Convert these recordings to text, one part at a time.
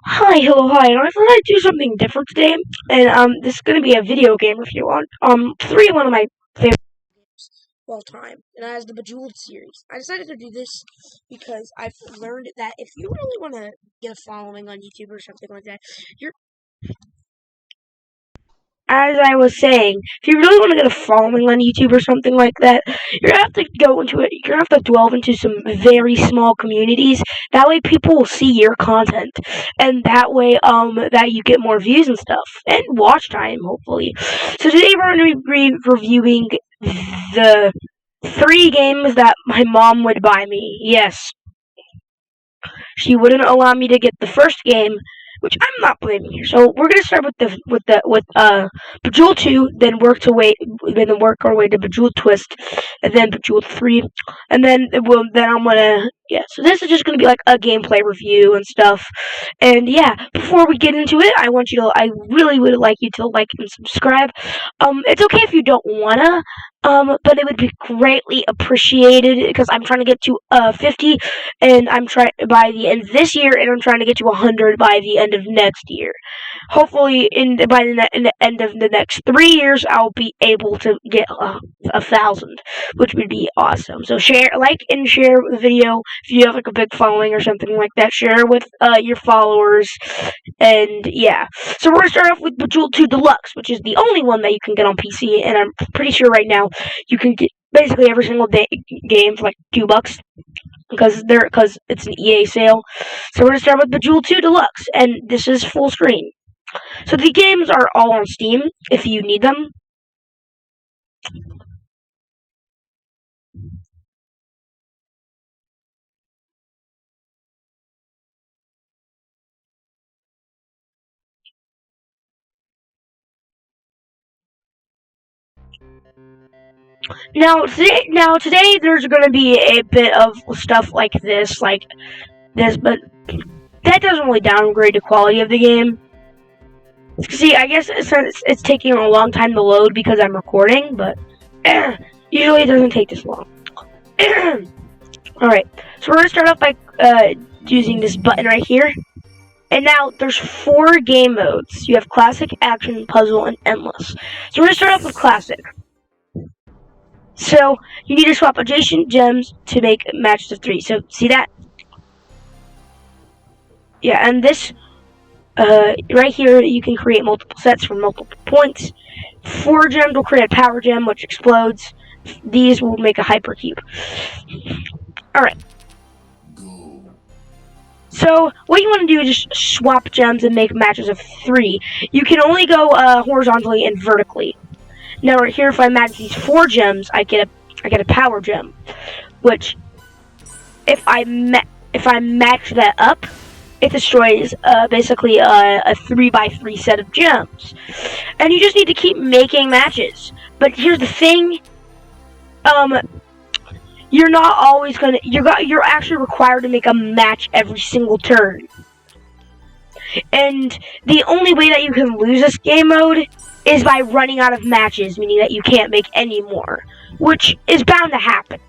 Hi, hello, hi, and I thought I'd do something different today, and this is gonna be a video game review on one of my favorite games of all time, and that is the Bejeweled series. I decided to do this because I've learned that if you really want to get a following on YouTube or something like that, you're as I was saying, if you really want to get a following on YouTube or something like that, you're gonna have to go into it. You're gonna have to delve into some very small communities. That way, people will see your content, and that way, that you get more views and stuff and watch time, hopefully. So today we're gonna be reviewing the three games that my mom would buy me. Yes, she wouldn't allow me to get the first game, which I'm not blaming here. So we're gonna start with Bejeweled 2, then work our way to Bejeweled Twist, and then Bejeweled 3, and then I'm gonna So this is just gonna be like a gameplay review and stuff. And yeah, before we get into it, I really would like you to like and subscribe. It's okay if you don't wanna. But it would be greatly appreciated because I'm trying to get to 50, and I'm trying by the end of this year, and I'm trying to get to 100 by the end of next year. Hopefully, in the end of the next 3 years, I'll be able to get 1,000, which would be awesome. So and share the video if you have like a big following or something like that. Share it with your followers, and yeah. So we're gonna start off with Bejeweled 2 Deluxe, which is the only one that you can get on PC, and I'm pretty sure right now you can get basically every single game for like $2 because it's an EA sale. So we're gonna start with Bejeweled 2 Deluxe, and this is full screen. So the games are all on Steam if you need them. Today there's gonna be a bit of stuff like this, but that doesn't really downgrade the quality of the game. See, I guess it's taking a long time to load because I'm recording, but usually it doesn't take this long. Alright, so we're going to start off by using this button right here. And now there's 4 game modes. You have Classic, Action, Puzzle, and Endless. So we're going to start off with Classic. So you need to swap adjacent gems to make matches of 3. So see that? Yeah, and this right here, you can create multiple sets from multiple points. 4 gems will create a power gem, which explodes. These will make a hypercube. Alright. So, what you want to do is just swap gems and make matches of 3. You can only go horizontally and vertically. Now, right here, if I match these 4 gems, I get a power gem, which, if I match that up, it destroys basically a 3x3 set of gems. And you just need to keep making matches. But here's the thing, you're not always gonna. You're actually required to make a match every single turn. And the only way that you can lose this game mode is by running out of matches, meaning that you can't make any more, which is bound to happen.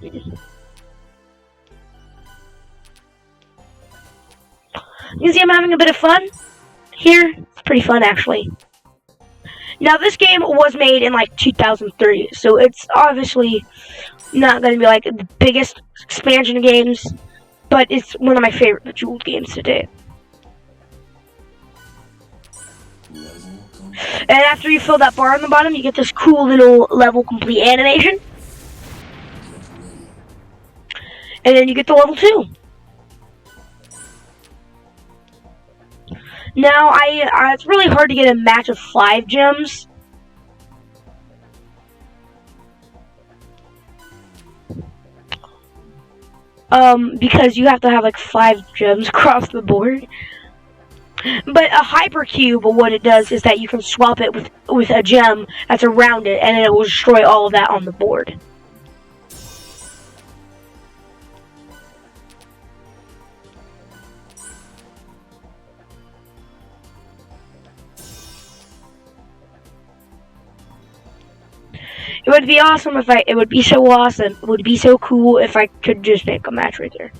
You see I'm having a bit of fun here? It's pretty fun, actually. Now, this game was made in, like, 2003, so it's obviously not going to be, like, the biggest expansion of games, but it's one of my favorite Bejeweled games to date. And after you fill that bar on the bottom, you get this cool little level complete animation. And then you get to level 2. Now, it's really hard to get a match of 5 gems. Because you have to have like 5 gems across the board. But a hypercube, what it does is that you can swap it with a gem that's around it, and it will destroy all of that on the board. It would be awesome it would be so awesome, it would be so cool if I could just make a match right there.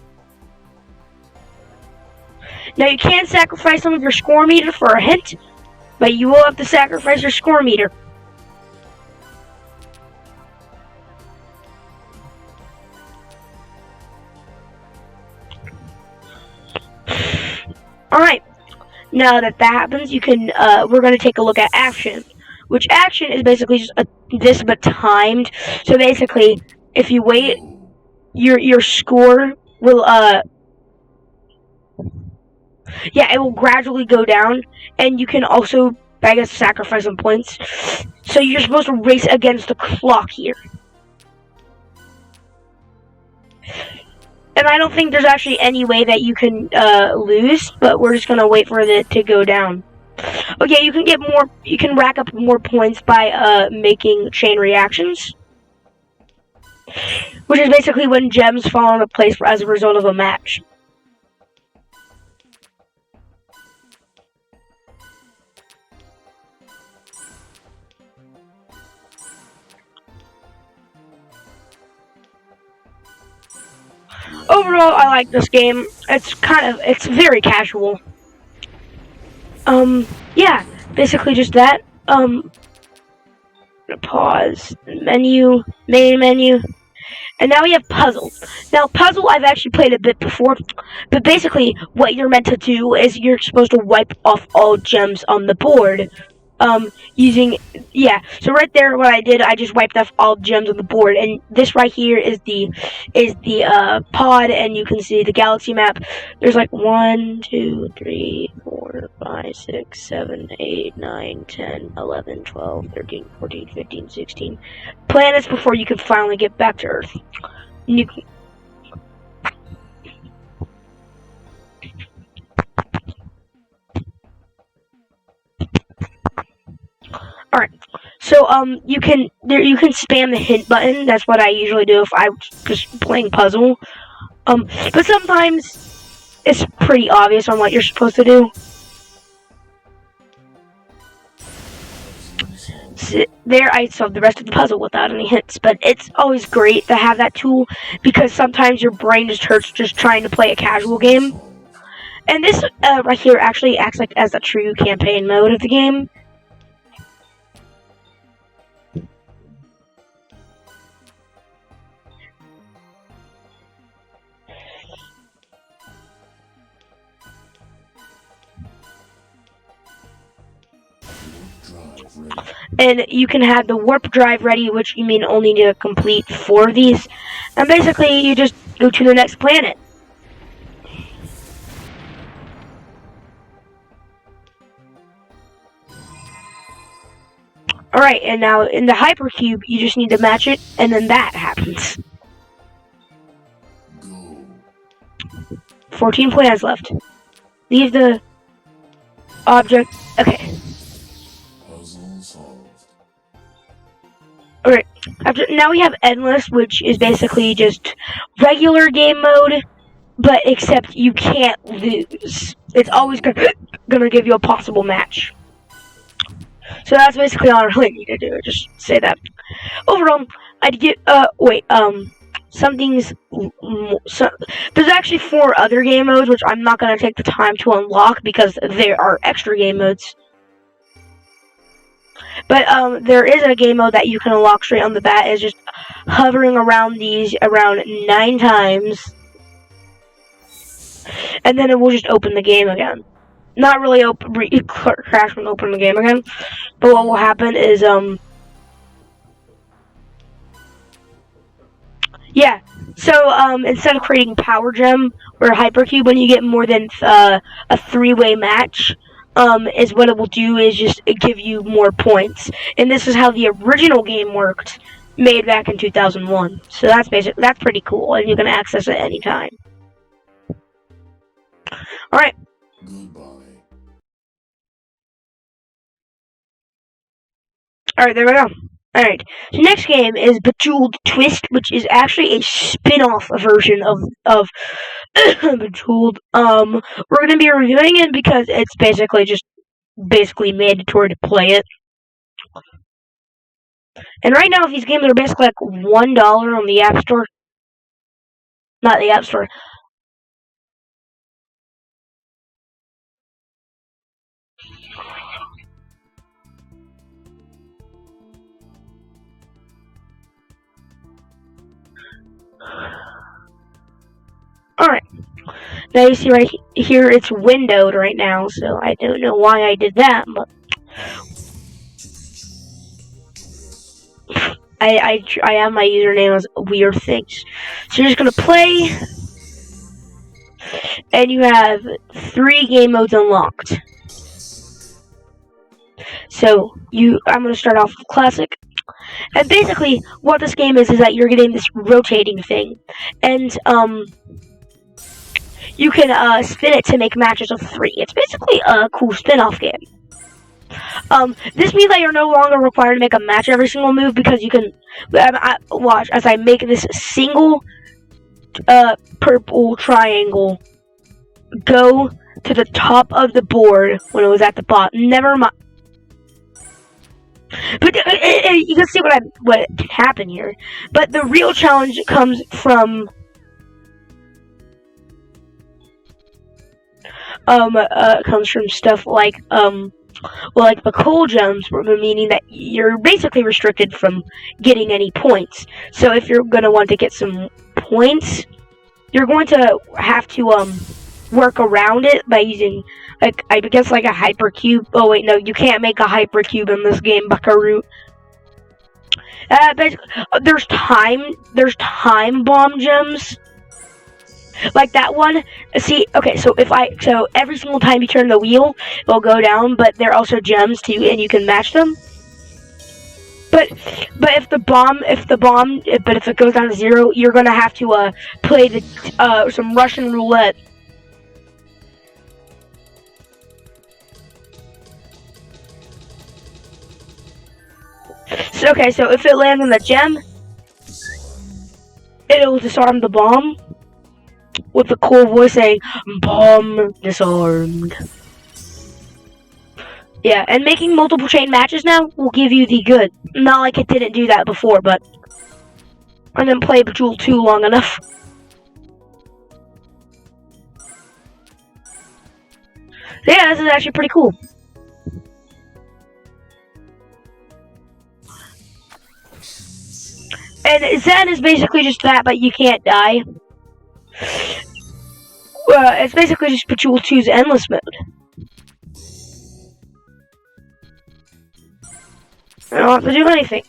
Now you can sacrifice some of your score meter for a hint, but you will have to sacrifice your score meter. Alright, now that happens, you can, we're going to take a look at action, which action is basically just this but timed. So basically, if you wait, your score will, it will gradually go down, and you can also, I guess, sacrifice some points. So you're supposed to race against the clock here. And I don't think there's actually any way that you can lose, but we're just gonna wait for it to go down. Okay, you can get more. You can rack up more points by making chain reactions, which is basically when gems fall into place as a result of a match. Overall, I like this game. It's very casual. Yeah, basically just that. Pause, menu, main menu, and now we have puzzle. Now, puzzle I've actually played a bit before, but basically what you're meant to do is you're supposed to wipe off all gems on the board. Using, so right there what I did, I just wiped off all gems on the board, and this right here is the pod, and you can see the galaxy map. There's like 1, 2, 3, 4, 5, 6, 7, 8, 9, 10, 11, 12, 13, 14, 15, 16 planets before you can finally get back to Earth. Alright, so you can spam the hint button. That's what I usually do if I'm just playing puzzle. But sometimes it's pretty obvious on what you're supposed to do. So there, I solved the rest of the puzzle without any hints. But it's always great to have that tool because sometimes your brain just hurts just trying to play a casual game. And this right here actually acts like as a true campaign mode of the game. And you can have the warp drive ready, which you mean only need to complete 4 of these. And basically, you just go to the next planet. Alright, and now in the hypercube, you just need to match it, and then that happens. 14 planets left. Leave the object. Okay. Alright, now we have endless, which is basically just regular game mode, but except you can't lose. It's always gonna give you a possible match. So that's basically all I really need to do. Just say that. Overall, I'd get there's actually 4 other game modes, which I'm not gonna take the time to unlock because there are extra game modes. But there is a game mode that you can unlock straight on the bat. It's just hovering around these around 9 times, and then it will just open the game again. Not really crash and open the game again, but what will happen is So instead of creating power gem or hypercube, when you get more than a 3-way match, is what it will do is just give you more points. And this is how the original game worked, made back in 2001. So that's pretty cool, and you can access it anytime. Alright. Alright, there we go. Alright, so next game is Bejeweled Twist, which is actually a spin-off version of Bejeweled. We're gonna be reviewing it because it's basically mandatory to play it. And right now, these games are basically like $1 on the App Store. Not the App Store. Alright. Now you see right here it's windowed right now, so I don't know why I did that, but I have my username as weird things. So you're just gonna play, and you have 3 game modes unlocked. So I'm gonna start off with classic, and basically what this game is that you're getting this rotating thing, and you can spin it to make matches of 3. It's basically a cool spin-off game. This means that you're no longer required to make a match every single move, because you can watch as I make this single purple triangle go to the top of the board when it was at the bottom. Never mind. But you can see what can happen here. But the real challenge comes from stuff like like the coal gems, meaning that you're basically restricted from getting any points. So if you're gonna want to get some points, you're going to have to work around it by using, like, I guess, like a hypercube. Oh wait, no, you can't make a hypercube in this game, Buckaroo. Basically, there's time bomb gems, like that one. See, okay, so every single time you turn the wheel, it'll go down, but they're also gems too, and you can match them. But if it goes down to 0, you're gonna have to play some Russian roulette. So, okay, so if it lands on the gem, it'll disarm the bomb with a cool voice saying, "Bomb disarmed." Yeah, and making multiple chain matches now will give you the good. Not like it didn't do that before, but I didn't play Bejeweled 2 long enough. Yeah, this is actually pretty cool. And Zen is basically just that, but you can't die. It's basically just Bejeweled 2's endless mode. I don't have to do anything.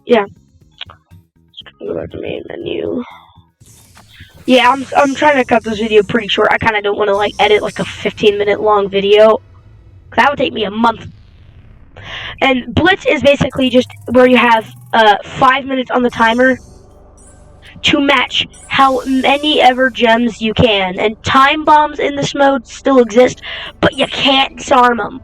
Yeah. Let's go back to main menu. Yeah, I'm trying to cut this video pretty short. I kind of don't want to edit like a 15-minute long video. That would take me a month. And Blitz is basically just where you have 5 minutes on the timer to match how many ever gems you can. And time bombs in this mode still exist, but you can't disarm them.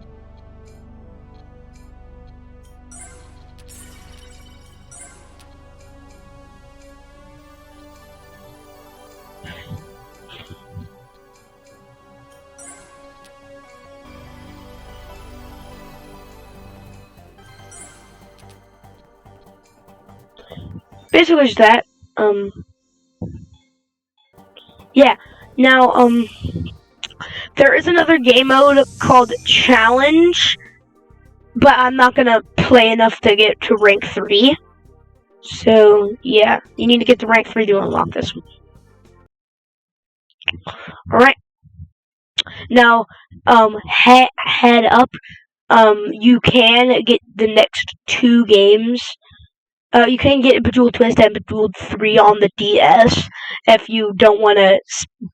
Basically just that. Yeah. Now, there is another game mode called Challenge, but I'm not gonna play enough to get to rank 3. So, yeah, you need to get to rank 3 to unlock this one. Alright. Now, head up. You can get the next 2 games. You can get Bejeweled Twist and Bejeweled 3 on the DS if you don't want to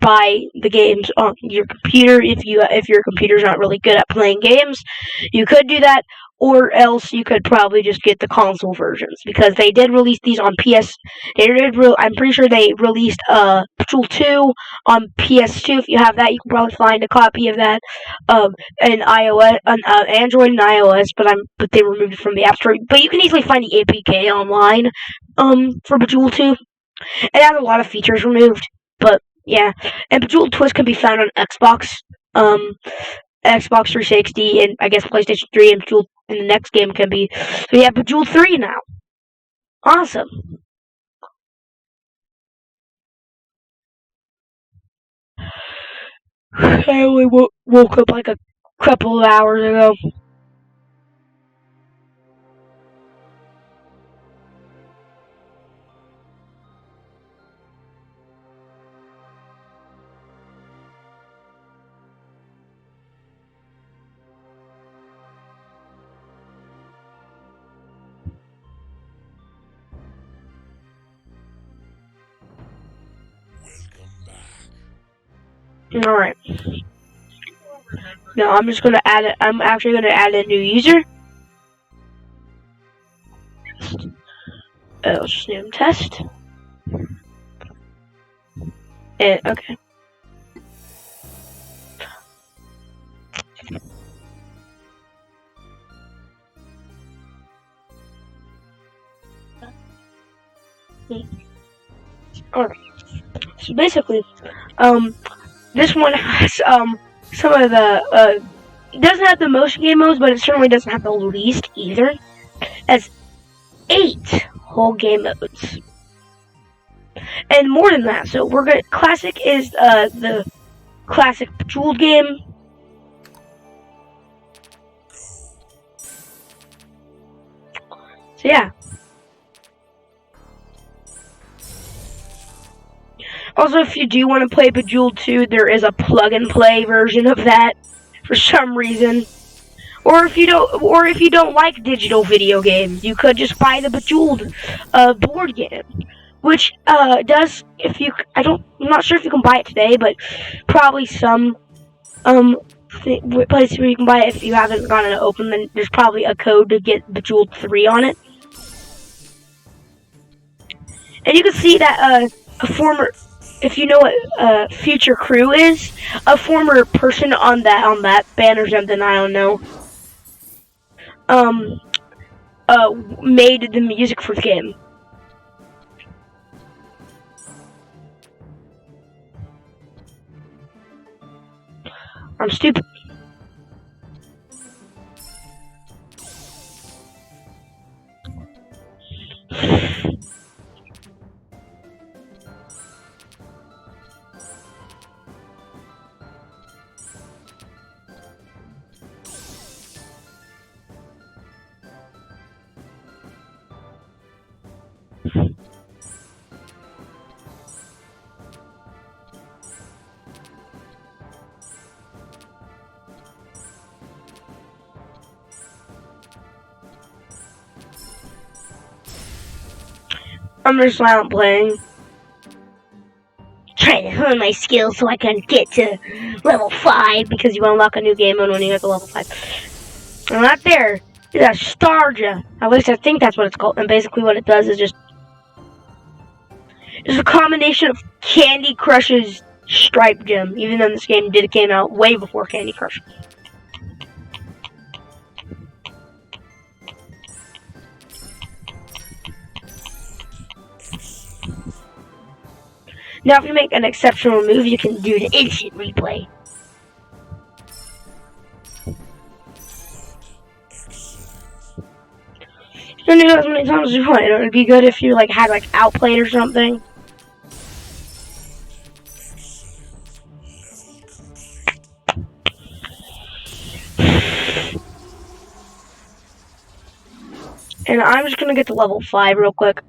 buy the games on your computer. If your computer's not really good at playing games, you could do that, or else you could probably just get the console versions, because they did release these on PS. I'm pretty sure they released Bejeweled 2 on PS2. If you have that, you can probably find a copy of that in iOS, Android and iOS, but they removed it from the App Store. But you can easily find the APK online for Bejeweled 2. It has a lot of features removed, but yeah. And Bejeweled Twist can be found on Xbox, Xbox 360, and I guess PlayStation 3, and Bejeweled in the next game can be. So yeah, Bejeweled 3 now. Awesome. I only woke up like a couple of hours ago. Alright. Now I'm just gonna add it. I'm actually gonna add a new user. Let's just name test. And okay. Alright. So basically, this one has some of the it doesn't have the most game modes, but it certainly doesn't have the least either. It has 8 whole game modes. And more than that, so we're gonna classic is the classic Bejeweled game. So yeah. Also, if you do want to play Bejeweled 2, there is a plug-and-play version of that for some reason. Or if you don't like digital video games, you could just buy the Bejeweled board game, which does I'm not sure if you can buy it today, but probably some place where you can buy it if you haven't gotten it open. Then there's probably a code to get Bejeweled 3 on it, and you can see that a former. If you know what Future Crew is, a former person on that band or something, I don't know, made the music for the game. I'm stupid. I'm just silent playing. Trying to hone my skills so I can get to level 5, because you unlock a new game mode when you get to level 5. I'm not there. It's a Starja. At least I think that's what it's called. And basically what it does is just it's a combination of Candy Crush's Stripe Gem, even though this game came out way before Candy Crush. Now, if you make an exceptional move, you can do the instant replay. You can do that as many times as you want. It would be good if you had outplayed or something. And I'm just gonna get to level 5 real quick.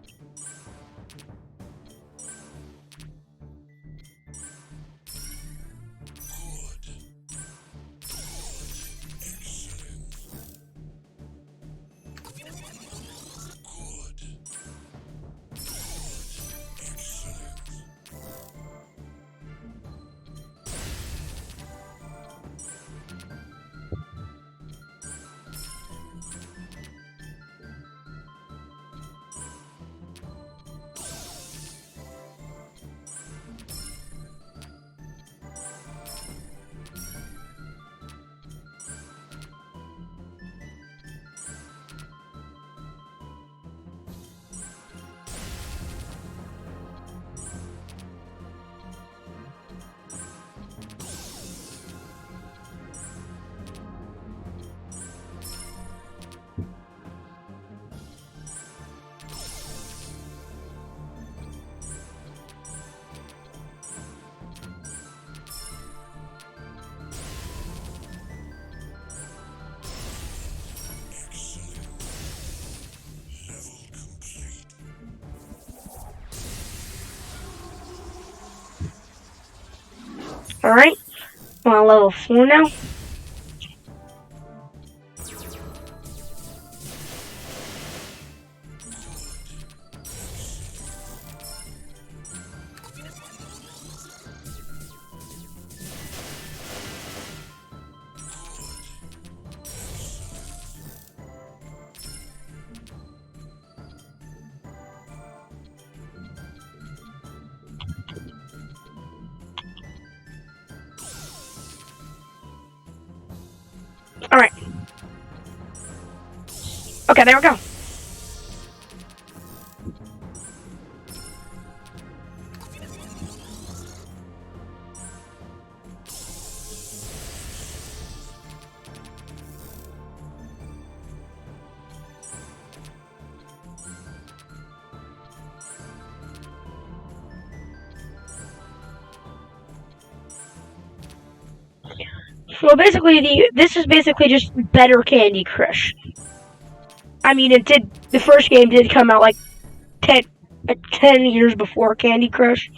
Alright, I'm on level 4 now. Alright. Okay, there we go. Well, basically, this is basically just better Candy Crush. I mean, the first game did come out like 10 years before Candy Crush.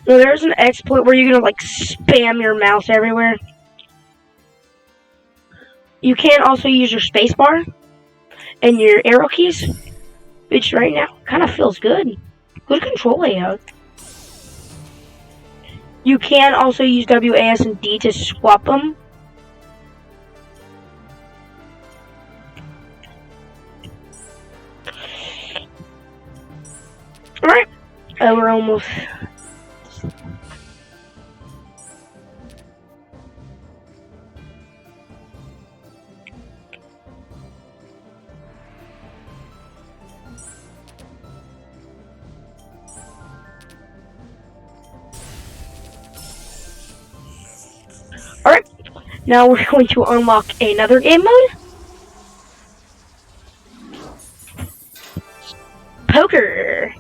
No, there's an exploit where you're gonna like spam your mouse everywhere. You can also use your spacebar and your arrow keys, which right now kind of feels good. Good control layout. You can also use WAS and D to swap them. Alright, we're almost. Alright, now we're going to unlock another game mode. Poker.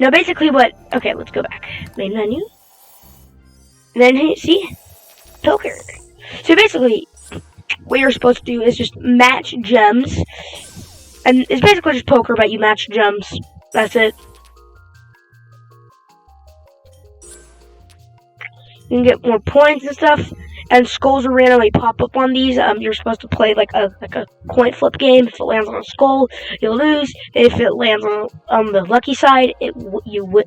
Now basically okay, let's go back. Main menu. And then see? Poker. So basically, what you're supposed to do is just match gems. And it's basically just poker, but you match gems. That's it. You can get more points and stuff. And skulls will randomly pop up on these. You're supposed to play like a coin flip game. If it lands on a skull, you'll lose. If it lands on the lucky side, you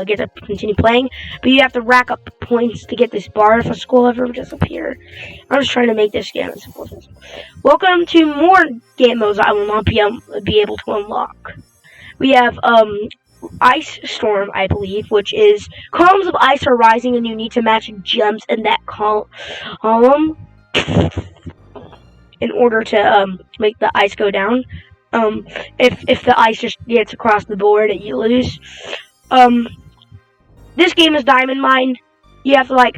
get to continue playing. But you have to rack up points to get this bar if a skull ever disappears. I'm just trying to make this game as simple as possible. Welcome to more game modes I will not be able to unlock. We have Ice Storm, I believe, which is columns of ice are rising and you need to match gems in that column in order to make the ice go down. If the ice just gets across the board, you lose. This game is Diamond Mine. You have to like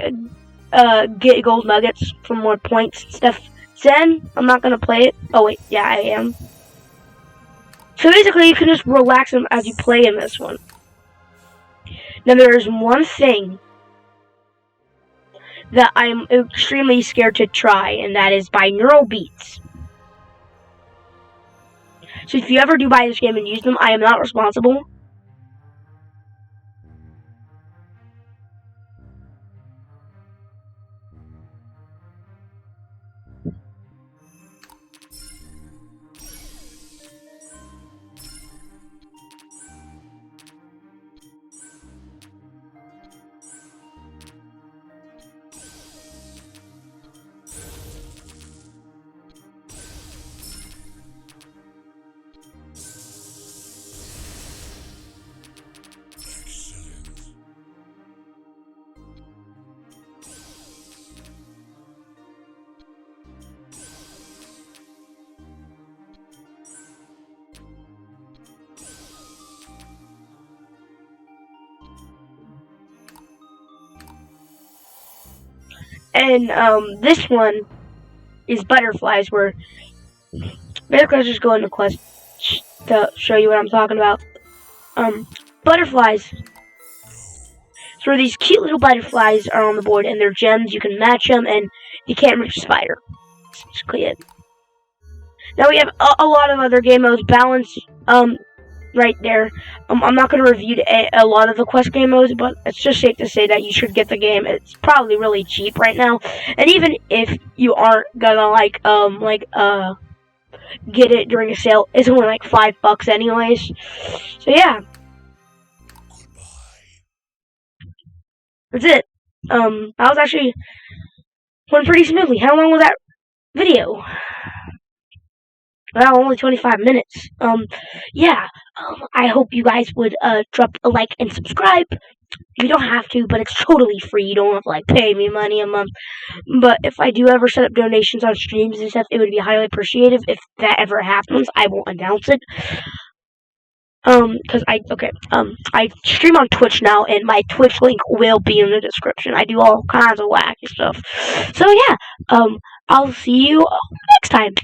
get gold nuggets for more points and stuff. Zen, I'm not gonna play it. Oh wait, yeah, I am. So basically, you can just relax them as you play in this one. Now, there's one thing that I'm extremely scared to try, and that is binaural beats. So if you ever do buy this game and use them, I am not responsible. And this one is butterflies, where basically I'll just go into quest to show you what I'm talking about. Butterflies. So these cute little butterflies are on the board, and they're gems. You can match them, and you can't reach a spider. That's basically it. Now we have a lot of other game modes. Balance, right there. I'm not going to review a lot of the quest game modes, but it's just safe to say that you should get the game. It's probably really cheap right now, and even if you aren't gonna get it during a sale, it's only like $5 anyways. So yeah, that's it. I was actually went pretty smoothly. How long was that video? Well, only 25 minutes. Yeah. I hope you guys would drop a like and subscribe. You don't have to, but it's totally free. You don't have to like pay me money a month. But if I do ever set up donations on streams and stuff, it would be highly appreciative. If that ever happens, I will announce it. Cause I stream on Twitch now, and my Twitch link will be in the description. I do all kinds of wacky stuff. So yeah, I'll see you next time.